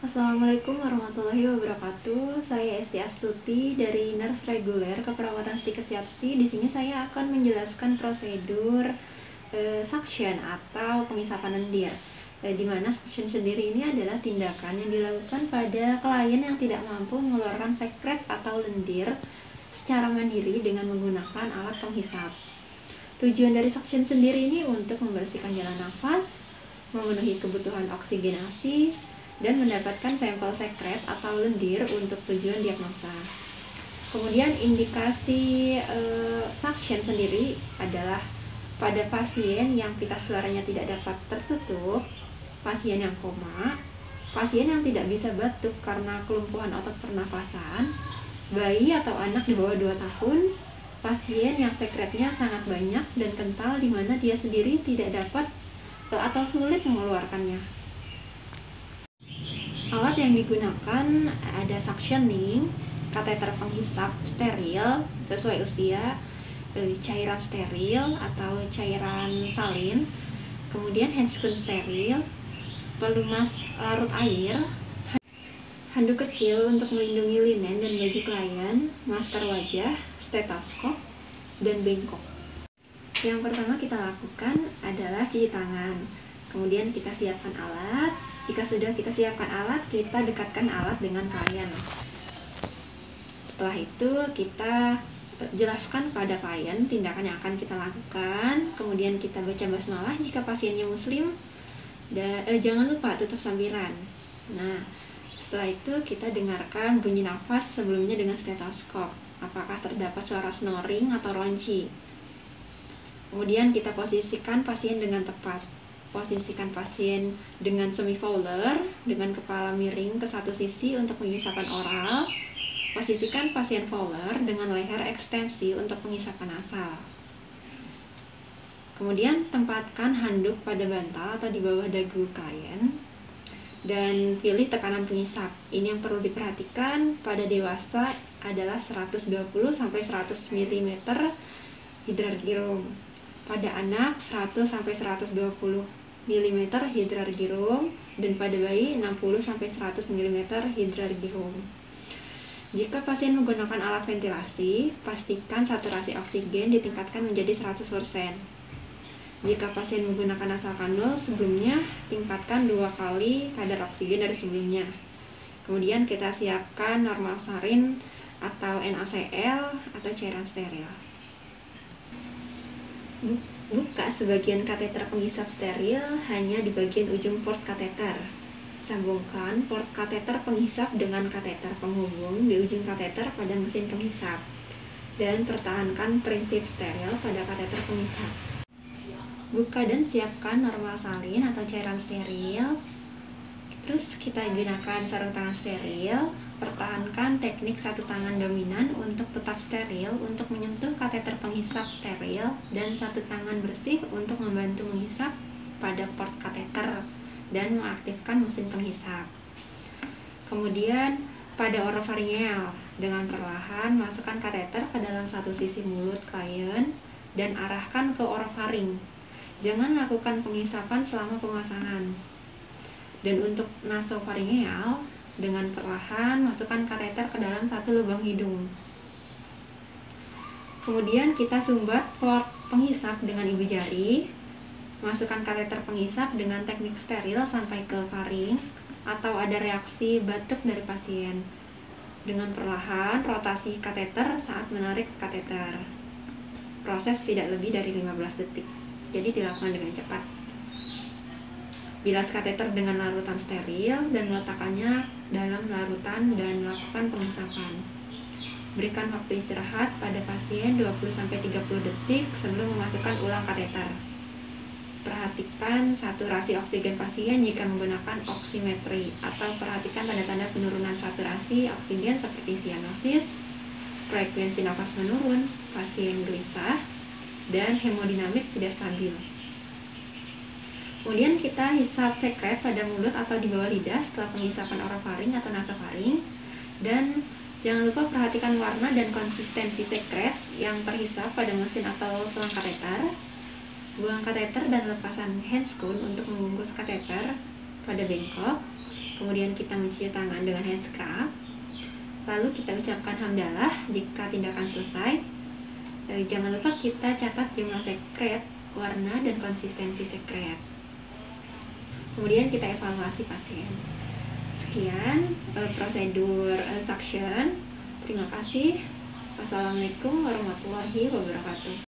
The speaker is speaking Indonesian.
Assalamualaikum warahmatullahi wabarakatuh. Saya Esti Astuti dari Nurse Reguler Keperawatan Stikesiatsi. Di sini saya akan menjelaskan prosedur suction atau pengisapan lendir. Di mana suction sendiri ini adalah tindakan yang dilakukan pada klien yang tidak mampu mengeluarkan sekret atau lendir secara mandiri dengan menggunakan alat penghisap. Tujuan dari suction sendiri ini untuk membersihkan jalan nafas, memenuhi kebutuhan oksigenasi, dan mendapatkan sampel sekret atau lendir untuk tujuan diagnosa. Kemudian indikasi suction sendiri adalah pada pasien yang pita suaranya tidak dapat tertutup, pasien yang koma, pasien yang tidak bisa batuk karena kelumpuhan otot pernafasan, bayi atau anak di bawah 2 tahun, pasien yang sekretnya sangat banyak dan kental di mana dia sendiri tidak dapat atau sulit mengeluarkannya. Alat yang digunakan ada suctioning, kateter penghisap steril sesuai usia, cairan steril atau cairan salin, kemudian handscoon steril, pelumas larut air, handuk kecil untuk melindungi linen dan baju klien, masker wajah, stetoskop, dan bengkok. Yang pertama kita lakukan adalah cuci tangan. Kemudian kita siapkan alat. Jika sudah kita siapkan alat, kita dekatkan alat dengan klien. Setelah itu kita jelaskan pada klien tindakan yang akan kita lakukan. Kemudian kita baca basmalah jika pasiennya muslim. Dan jangan lupa tutup sambiran. Nah, setelah itu kita dengarkan bunyi nafas sebelumnya dengan stetoskop. Apakah terdapat suara snoring atau ronci. Kemudian kita posisikan pasien dengan tepat. Posisikan pasien dengan semi-fowler, dengan kepala miring ke satu sisi untuk pengisapan oral. Posisikan pasien fowler dengan leher ekstensi untuk pengisapan nasal. Kemudian tempatkan handuk pada bantal atau di bawah dagu klien. Dan pilih tekanan pengisap. Ini yang perlu diperhatikan pada dewasa adalah 120-100 mm hidrargyrum. Pada anak 100-120 mm hidrargyrum, dan pada bayi 60-100 mm hidrargyrum. Jika pasien menggunakan alat ventilasi, pastikan saturasi oksigen ditingkatkan menjadi 100%. Jika pasien menggunakan nasal kanul, sebelumnya tingkatkan 2 kali kadar oksigen dari sebelumnya. Kemudian kita siapkan normal sarin atau NaCl atau cairan steril. Buka sebagian kateter penghisap steril hanya di bagian ujung port kateter. Sambungkan port kateter penghisap dengan kateter penghubung di ujung kateter pada mesin penghisap. Dan pertahankan prinsip steril pada kateter penghisap. Buka dan siapkan normal salin atau cairan steril. Terus kita gunakan sarung tangan steril. Pertahankan teknik satu tangan dominan untuk tetap steril untuk menyentuh kateter penghisap steril, dan satu tangan bersih untuk membantu menghisap pada port kateter dan mengaktifkan mesin penghisap. Kemudian pada orofaringeal, dengan perlahan masukkan kateter ke dalam satu sisi mulut klien dan arahkan ke orofaring. Jangan lakukan penghisapan selama pemasangan. Dan untuk nasofaringeal, dengan perlahan masukkan kateter ke dalam satu lubang hidung. Kemudian kita sumbat port penghisap dengan ibu jari. Masukkan kateter penghisap dengan teknik steril sampai ke faring atau ada reaksi batuk dari pasien. Dengan perlahan rotasi kateter saat menarik kateter. Proses tidak lebih dari 15 detik. Jadi dilakukan dengan cepat. Bilas kateter dengan larutan steril dan meletakkannya dalam larutan dan lakukan penghisapan. Berikan waktu istirahat pada pasien 20-30 detik sebelum memasukkan ulang kateter. Perhatikan saturasi oksigen pasien jika menggunakan oximetri, atau perhatikan tanda-tanda penurunan saturasi oksigen seperti sianosis, frekuensi nafas menurun, pasien gelisah, dan hemodinamik tidak stabil. Kemudian kita hisap sekret pada mulut atau di bawah lidah setelah penghisapan orofaring atau nasofaring. Dan jangan lupa perhatikan warna dan konsistensi sekret yang terhisap pada mesin atau selang kateter. Buang kateter dan lepasan handscoon untuk membungkus kateter pada bengkok. Kemudian kita mencuci tangan dengan hand scrub. Lalu kita ucapkan hamdalah jika tindakan selesai. Jangan lupa kita catat jumlah sekret, warna, dan konsistensi sekret. Kemudian kita evaluasi pasien. Sekian prosedur suction. Terima kasih. Wassalamualaikum warahmatullahi wabarakatuh.